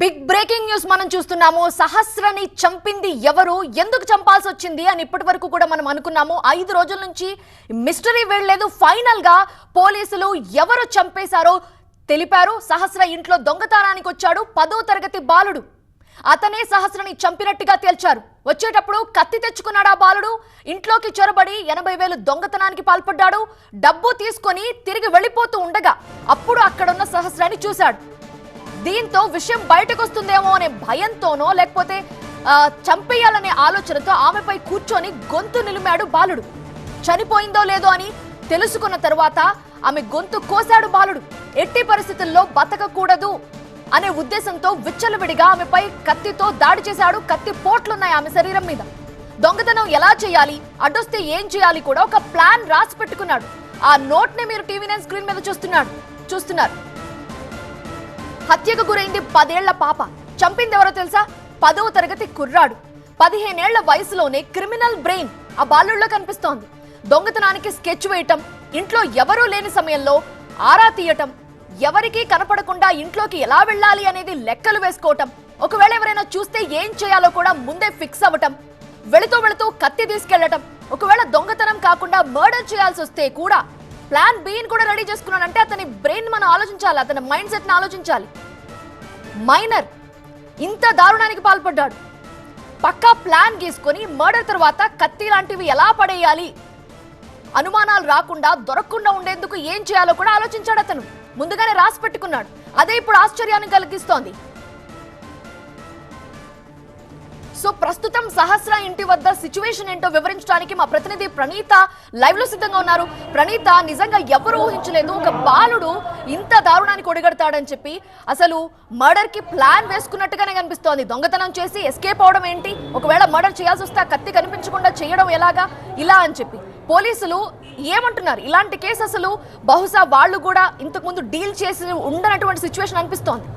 Big breaking news మనం చూస్తున్నాము. సహస్రని చంపింది ఎవరు, ఎందుకు చంపాల్సి వచ్చింది అని ఇప్పటివరకు కూడా మనం అనుకున్నాము. 5 రోజుల నుంచి మిస్టరీ వెళ్ళలేదు. ఫైనల్ గా పోలీసులు ఎవరు చంపేశారో తెలిపారు. సహస్ర ఇంట్లో దొంగతనానికి వచ్చాడు 10వ తరగతి బాలుడు. అతనే సహస్రని చంపినట్టుగా తేల్చారు. వచ్చేటప్పుడు కత్తి తెచ్చుకున్నాడు ఆ బాలుడు. ఇంట్లోకి చొరబడి 80,000 దొంగతనానికి పాల్పడ్డాడు. డబ్బు తీసుకొని తిరిగి వెళ్ళిపోతూ ఉండగా అప్పుడు అక్కడున్న సహస్రాన్ని చూశాడు. దీంతో విషయం బయటకు వస్తుందేమో అనే భయంతోనో లేకపోతే చంపేయాలనే ఆలోచనతో ఆమెపై కూర్చొని గొంతు నిలిమాడు బాలుడు. చనిపోయిందో లేదో అని తెలుసుకున్న తర్వాత ఆమె గొంతు కోసాడు బాలుడు. ఎట్టి పరిస్థితుల్లో బతకకూడదు అనే ఉద్దేశంతో విచ్చలవిడిగా ఆమెపై కత్తితో దాడి చేశాడు. కత్తి పోట్లున్నాయి ఆమె శరీరం మీద. దొంగతనం ఎలా చేయాలి, అడ్డొస్తే ఏం చేయాలి కూడా ఒక ప్లాన్ రాసి పెట్టుకున్నాడు. ఆ నోట్ ని మీరు టీవీ9 స్క్రీన్ మీద చూస్తున్నారు. హత్యకు గురైంది 10 ఏళ్ల పాప. చంపింది ఎవరో తెలుసా? 10వ తరగతి కుర్రాడు. 15 ఏళ్ల వయసులోనే క్రిమినల్ బ్రెయిన్ ఆ బాలుల్లో కనిపిస్తోంది. దొంగతనానికి స్కెచ్ వేయటం, ఇంట్లో ఎవరూ లేని సమయంలో ఆరా తీయటం, ఎవరికీ కనపడకుండా ఇంట్లోకి ఎలా వెళ్ళాలి అనేది లెక్కలు వేసుకోవటం, ఒకవేళ ఎవరైనా చూస్తే ఏం చేయాలో కూడా ముందే ఫిక్స్ అవ్వటం, వెళుతూ కత్తి తీసుకెళ్లటం, ఒకవేళ దొంగతనం కాకుండా మర్డర్ చేయాల్సి వస్తే కూడా ప్లాన్ బిని కూడా రెడీ చేసుకున్నాడంటే అతని బ్రెయిన్ మనం ఆలోచించాలి, అతని మైండ్ సెట్ ని ఆలోచించాలి. మైనర్ ఇంత దారుణానికి పాల్పడ్డాడు. పక్కా ప్లాన్ గీసుకొని మర్డర్ తర్వాత కత్తి లాంటివి ఎలా పడేయాలి, అనుమానాలు రాకుండా దొరకకుండా ఉండేందుకు ఏం చేయాలో కూడా ఆలోచించాడు. అతను ముందుగానే రాసి పెట్టుకున్నాడు. అదే ఇప్పుడు ఆశ్చర్యాన్ని కలిగిస్తోంది. సో ప్రస్తుతం సహస్ర ఇంటి వద్ద సిచ్యువేషన్ ఏంటో వివరించడానికి మా ప్రతినిధి ప్రణీత లైవ్ లో సిద్ధంగా ఉన్నారు. ప్రణీత, నిజంగా ఎవరు ఊహించలేదు ఒక బాలుడు ఇంత దారుణానికి ఒడిగడతాడని చెప్పి. అసలు మర్డర్ కి ప్లాన్ వేసుకున్నట్టుగానే కనిపిస్తోంది. దొంగతనం చేసి ఎస్కేప్ అవడం ఏంటి, ఒకవేళ మర్డర్ చేయాల్సి వస్తే కత్తి కనిపించకుండా చేయడం ఎలాగా ఇలా అని చెప్పి పోలీసులు ఏమంటున్నారు? ఇలాంటి కేసు అసలు బహుశా వాళ్ళు కూడా ఇంతకు ముందు డీల్ చేసి ఉండనటువంటి సిచ్యువేషన్ అనిపిస్తోంది.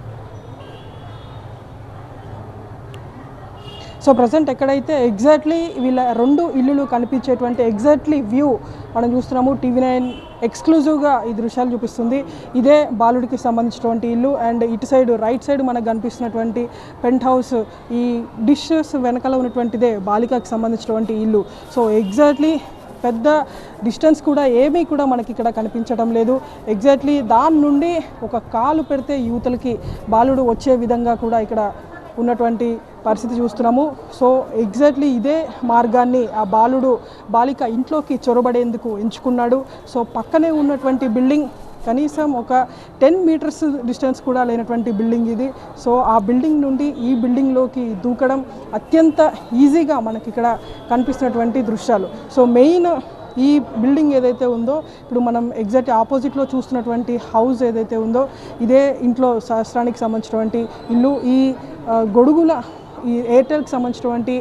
సో ప్రజెంట్ ఎక్కడైతే ఎగ్జాక్ట్లీ వీళ్ళ 2 ఇల్లులు కనిపించేటువంటి ఎగ్జాక్ట్లీ వ్యూ మనం చూస్తున్నాము. టీవీ9 ఎక్స్క్లూజివ్గా ఈ దృశ్యాలు చూపిస్తుంది. ఇదే బాలుడికి సంబంధించినటువంటి ఇల్లు. అండ్ ఇటు సైడ్ రైట్ సైడ్ మనకు కనిపిస్తున్నటువంటి పెంట్ హౌస్, ఈ డిషెస్ వెనకాల ఉన్నటువంటిదే బాలికకు సంబంధించినటువంటి ఇల్లు. సో ఎగ్జాక్ట్లీ పెద్ద డిస్టెన్స్ కూడా ఏమీ కూడా మనకి ఇక్కడ కనిపించడం లేదు. ఎగ్జాక్ట్లీ దాని నుండి ఒక కాలు పెడితే యువతలకి బాలుడు వచ్చే విధంగా కూడా ఇక్కడ ఉన్నటువంటి పరిస్థితి చూస్తున్నాము. సో ఎగ్జాక్ట్లీ ఇదే మార్గాన్ని ఆ బాలిక ఇంట్లోకి చొరబడేందుకు ఎంచుకున్నాడు. సో పక్కనే ఉన్నటువంటి బిల్డింగ్ కనీసం ఒక 10 మీటర్స్ డిస్టెన్స్ కూడా లేనటువంటి బిల్డింగ్ ఇది. సో ఆ బిల్డింగ్ నుండి ఈ బిల్డింగ్లోకి దూకడం అత్యంత ఈజీగా మనకి ఇక్కడ కనిపిస్తున్నటువంటి దృశ్యాలు. సో మెయిన్ ఈ బిల్డింగ్ ఏదైతే ఉందో, ఇప్పుడు మనం ఎగ్జాక్ట్ ఆపోజిట్లో చూస్తున్నటువంటి హౌస్ ఏదైతే ఉందో ఇదే ఇంట్లో సహస్రానికి సంబంధించినటువంటి ఇల్లు. ఈ గొడుగుల ఈ ఎయిర్టెల్కి సంబంధించినటువంటి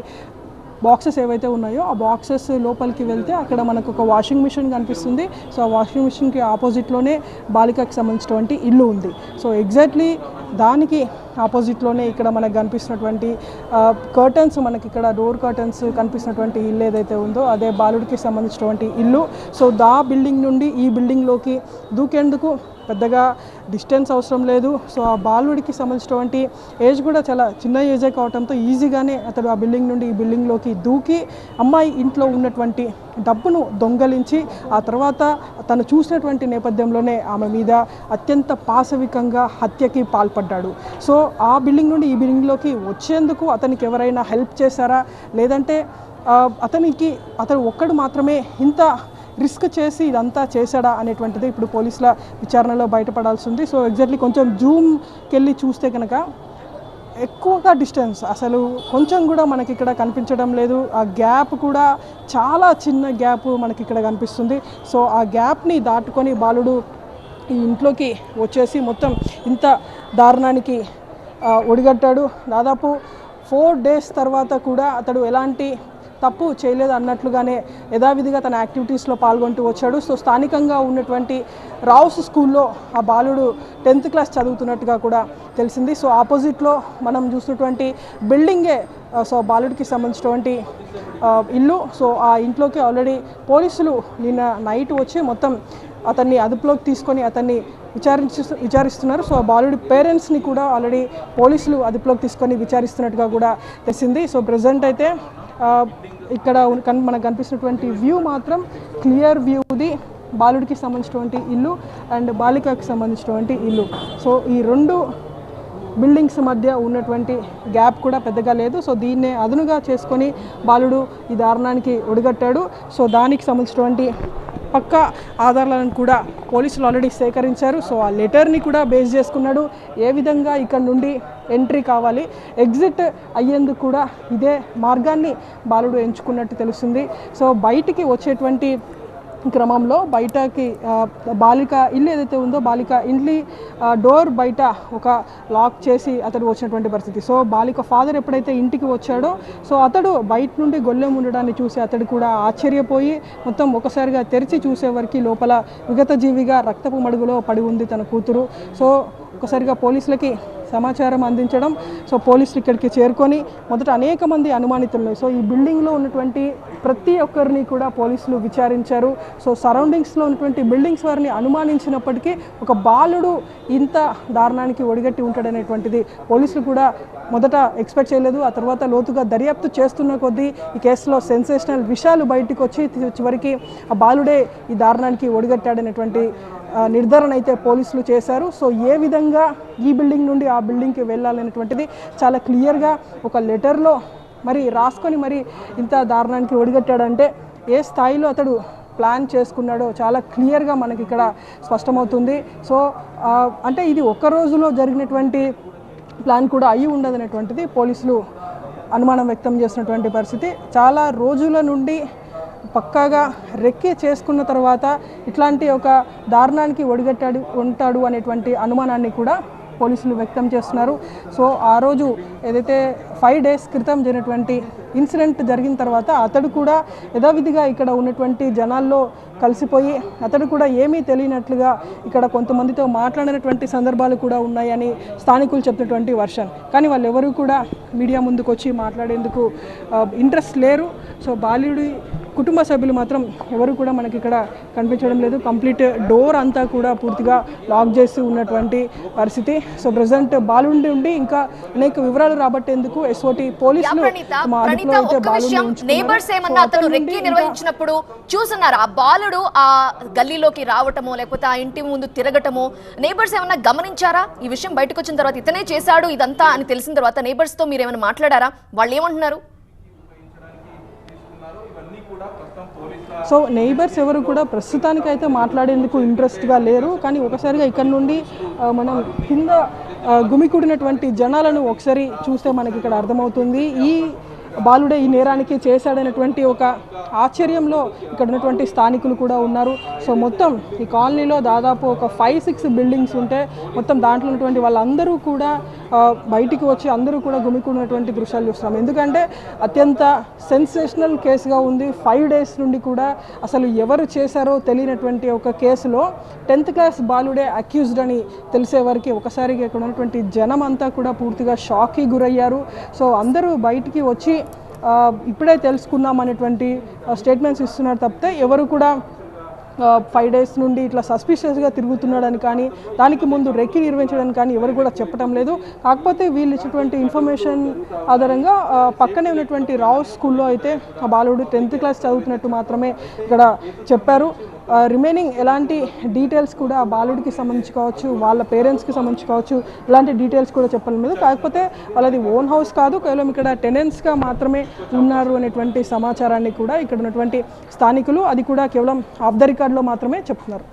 బాక్సెస్ ఏవైతే ఉన్నాయో ఆ బాక్సెస్ లోపలికి వెళ్తే అక్కడ మనకు ఒక వాషింగ్ మిషన్ కనిపిస్తుంది. సో ఆ వాషింగ్ మిషన్కి ఆపోజిట్లోనే బాలికకి సంబంధించినటువంటి ఇల్లు ఉంది. సో ఎగ్జాక్ట్లీ దానికి ఆపోజిట్లోనే ఇక్కడ మనకు కనిపిస్తున్నటువంటి కర్టన్స్, మనకి ఇక్కడ డోర్ కర్టన్స్ కనిపిస్తున్నటువంటి ఇల్లు ఏదైతే ఉందో అదే బాలుడికి సంబంధించినటువంటి ఇల్లు. సో దా బిల్డింగ్ నుండి ఈ బిల్డింగ్లోకి దూకేందుకు పెద్దగా డిస్టెన్స్ అవసరం లేదు. సో ఆ బాలుడికి సంబంధించినటువంటి ఏజ్ కూడా చాలా చిన్న ఏజే కావడంతో ఈజీగానే అతడు ఆ బిల్డింగ్ నుండి ఈ బిల్డింగ్లోకి దూకి అమ్మాయి ఇంట్లో ఉన్నటువంటి డబ్బును దొంగలించి ఆ తర్వాత తను చూసినటువంటి నేపథ్యంలోనే ఆమె మీద అత్యంత పాశవికంగా హత్యకి పాల్పడ్డాడు. సో ఆ బిల్డింగ్ నుండి ఈ బిల్డింగ్లోకి వచ్చేందుకు అతనికి ఎవరైనా హెల్ప్ చేశారా, లేదంటే అతను ఒక్కడు మాత్రమే ఇంత రిస్క్ చేసి ఇదంతా చేశాడా అనేటువంటిది ఇప్పుడు పోలీసుల విచారణలో బయటపడాల్సి ఉంది. సో ఎగ్జాక్ట్లీ కొంచెం జూమ్కి వెళ్ళి చూస్తే కనుక ఎక్కువగా డిస్టెన్స్ అసలు కొంచెం కూడా మనకి ఇక్కడ కనిపించడం లేదు. ఆ గ్యాప్ కూడా చాలా చిన్న గ్యాప్ మనకి ఇక్కడ కనిపిస్తుంది. సో ఆ గ్యాప్ని దాటుకొని బాలుడు ఈ ఇంట్లోకి వచ్చేసి మొత్తం ఇంత దారుణానికి ఒడిగట్టాడు. దాదాపు 4 డేస్ తర్వాత కూడా అతడు ఎలాంటి తప్పు చేయలేదు అన్నట్లుగానే యథావిధిగా తన యాక్టివిటీస్లో పాల్గొంటూ వచ్చాడు. సో స్థానికంగా ఉన్నటువంటి రావుస్ స్కూల్లో ఆ బాలుడు 10th క్లాస్ చదువుతున్నట్టుగా కూడా తెలిసింది. సో ఆపోజిట్లో మనం చూసినటువంటి బిల్డింగే సో బాలుడికి సంబంధించినటువంటి ఇల్లు. సో ఆ ఇంట్లోకి ఆల్రెడీ పోలీసులు నిన్న నైట్ వచ్చి మొత్తం అతన్ని అదుపులోకి తీసుకొని అతన్ని విచారిస్తున్నారు. సో బాలుడి పేరెంట్స్ని కూడా ఆల్రెడీ పోలీసులు అదుపులోకి తీసుకొని విచారిస్తున్నట్టుగా కూడా తెలిసింది. సో ప్రజెంట్ అయితే ఇక్కడ మనకు కనిపిస్తున్నటువంటి వ్యూ మాత్రం క్లియర్ వ్యూది బాలుడికి సంబంధించినటువంటి ఇల్లు అండ్ బాలికకి సంబంధించినటువంటి ఇల్లు. సో ఈ రెండు బిల్డింగ్స్ మధ్య ఉన్నటువంటి గ్యాప్ కూడా పెద్దగా లేదు. సో దీన్నే అదునుగా చేసుకొని బాలుడు ఈ దారుణానికి ఒడిగట్టాడు. సో దానికి సంబంధించినటువంటి పక్కా ఆధారాలను కూడా పోలీసులు ఆల్రెడీ సేకరించారు. సో ఆ లెటర్ని కూడా బేస్ చేసుకున్నాడు. ఏ విధంగా ఇక్కడ నుండి ఎంట్రీ కావాలి, ఎగ్జిట్ అయ్యేందుకు కూడా ఇదే మార్గాన్ని బాలుడు ఎంచుకున్నట్టు తెలుస్తుంది. సో బయటికి వచ్చేటువంటి క్రమంలో బయటకి బాలిక ఇల్లు ఏదైతే ఉందో బాలిక ఇంటి డోర్ బయట ఒక లాక్ చేసి అతడు వచ్చినటువంటి పరిస్థితి. సో బాలిక ఫాదర్ ఎప్పుడైతే ఇంటికి వచ్చాడో సో అతడు బయట నుండి గొల్లెం ఉండడాన్ని చూసి అతడు కూడా ఆశ్చర్యపోయి మొత్తం ఒకసారిగా తెరిచి చూసేవరకు లోపల విగతజీవిగా రక్తపు మడుగులో పడి ఉంది తన కూతురు. సో ఒకసారిగా పోలీసులకి సమాచారం అందించడం. సో పోలీసులు ఇక్కడికి చేరుకొని మొదట అనేక మంది అనుమానితులు, సో ఈ బిల్డింగ్లో ఉన్నటువంటి ప్రతి ఒక్కరిని కూడా పోలీసులు విచారించారు. సో సరౌండింగ్స్లో ఉన్నటువంటి బిల్డింగ్స్ వారిని అనుమానించినప్పటికీ ఒక బాలుడు ఇంత దారుణానికి ఒడిగట్టి ఉంటాడనేటువంటిది పోలీసులు కూడా మొదట ఎక్స్పెక్ట్ చేయలేదు. ఆ తర్వాత లోతుగా దర్యాప్తు చేస్తున్న కొద్దీ ఈ కేసులో సెన్సేషనల్ విషయాలు బయటకు వచ్చి చివరికి ఆ బాలుడే ఈ దారుణానికి ఒడిగట్టాడనేటువంటి నిర్ధారణ అయితే పోలీసులు చేశారు. సో ఏ విధంగా ఈ బిల్డింగ్ నుండి ఆ బిల్డింగ్కి వెళ్ళాలనేటువంటిది చాలా క్లియర్గా ఒక లెటర్లో మరి రాసుకొని మరి ఇంత దారుణానికి ఒడిగట్టాడంటే ఏ స్థాయిలో అతడు ప్లాన్ చేసుకున్నాడో చాలా క్లియర్గా మనకి ఇక్కడ స్పష్టమవుతుంది. సో అంటే ఇది ఒక్క రోజులో జరిగినటువంటి ప్లాన్ కూడా అయి ఉండదనేటువంటిది పోలీసులు అనుమానం వ్యక్తం చేసినటువంటి పరిస్థితి. చాలా రోజుల నుండి పక్కాగా రెక్కి చేసుకున్న తర్వాత ఇట్లాంటి ఒక దారుణానికి ఉంటాడు అనేటువంటి అనుమానాన్ని కూడా పోలీసులు వ్యక్తం చేస్తున్నారు. సో ఆ రోజు ఏదైతే 5 days క్రితం జరిగినటువంటి ఇన్సిడెంట్ జరిగిన తర్వాత అతడు కూడా యథావిధిగా ఇక్కడ ఉన్నటువంటి జనాల్లో కలిసిపోయి అతడు కూడా ఏమీ తెలియనట్లుగా ఇక్కడ కొంతమందితో మాట్లాడినటువంటి సందర్భాలు కూడా ఉన్నాయని స్థానికులు చెప్పినటువంటి వర్షన్. కానీ వాళ్ళు ఎవరు కూడా మీడియా ముందుకు వచ్చి మాట్లాడేందుకు ఇంట్రెస్ట్ లేరు. సో బాలుడి కుటుంబ సభ్యులు మాత్రం ఎవరు కూడా మనకి ఇక్కడ కనిపించడం లేదు. కంప్లీట్ డోర్ అంతా కూడా పూర్తిగా లాక్ చేసి ఉన్నటువంటి పరిస్థితి. సో ప్రజెంట్ బాలుడి ఉండి ఇంకా అనేక వివరాలు రాబట్టేందుకు ఎస్ఓటి పోలీసులు నేబర్స్ ఏమన్నా అతను రెక్కి నిర్వహించినప్పుడు చూస్తున్నారు ఆ బాలుడు ఆ గల్లీలోకి రావటమో లేకపోతే ఆ ఇంటి ముందు తిరగటమో నేబర్స్ ఏమన్నా గమనించారా? ఈ విషయం బయటకు వచ్చిన తర్వాత ఇతనే చేశాడు ఇదంతా అని తెలిసిన తర్వాత నేబర్స్ తో మీరు ఏమైనా మాట్లాడారా? వాళ్ళు ఏమంటున్నారు? సో నైబర్స్ ఎవరు కూడా ప్రస్తుతానికైతే మాట్లాడేందుకు ఇంట్రెస్ట్గా లేరు. కానీ ఒకసారిగా ఇక్కడ నుండి మనం కింద గుమికూడినటువంటి జనాలను ఒకసారి చూస్తే మనకి ఇక్కడ అర్థమవుతుంది ఈ బాలుడే ఈ నేరానికి చేశాడనేటువంటి ఒక ఆశ్చర్యంలో ఇక్కడ ఉన్నటువంటి స్థానికులు కూడా ఉన్నారు. సో మొత్తం ఈ కాలనీలో దాదాపు ఒక 5-6 బిల్డింగ్స్ ఉంటే మొత్తం దాంట్లో ఉన్నటువంటి వాళ్ళందరూ కూడా బయటికి వచ్చి అందరూ కూడా గుమికూడినటువంటి దృశ్యాలు చూస్తున్నాం. ఎందుకంటే అత్యంత సెన్సేషనల్ కేసుగా ఉంది. 5 days నుండి కూడా అసలు ఎవరు చేశారో తెలియనటువంటి ఒక కేసులో 10th class బాలుడే అక్యూజ్డ్ అని తెలిసే వరకు ఒకసారిగా ఇక్కడ ఉన్నటువంటి జనం అంతా కూడా పూర్తిగా షాక్కి గురయ్యారు. సో అందరూ బయటికి వచ్చి ఇప్పుడే తెలుసుకున్నాం అనేటువంటి స్టేట్మెంట్స్ ఇస్తున్నారు తప్పితే ఎవరు కూడా 5 days నుండి ఇట్లా సస్పిషియస్గా తిరుగుతున్నాడని కానీ దానికి ముందు రెక్కి నిర్వహించడానికి కానీ ఎవరు కూడా చెప్పడం లేదు. కాకపోతే వీళ్ళు ఇచ్చినటువంటి ఇన్ఫర్మేషన్ ఆధారంగా పక్కనే ఉన్నటువంటి రావు స్కూల్లో అయితే ఆ బాలుడు 10th class చదువుతున్నట్టు మాత్రమే ఇక్కడ చెప్పారు. రిమైనింగ్ ఎలాంటి డీటెయిల్స్ కూడా బాలుడికి సంబంధించి కావచ్చు వాళ్ళ పేరెంట్స్కి సంబంధించి కావచ్చు ఇలాంటి డీటెయిల్స్ కూడా చెప్పడం లేదు. కాకపోతే వాళ్ళది ఓన్ హౌస్ కాదు, కేవలం ఇక్కడ టెనెంట్స్గా మాత్రమే ఉన్నారు అనేటువంటి సమాచారాన్ని కూడా ఇక్కడ ఉన్నటువంటి స్థానికులు అది కూడా కేవలం ఆఫ్ ద రికార్డ్లో మాత్రమే చెప్తున్నారు.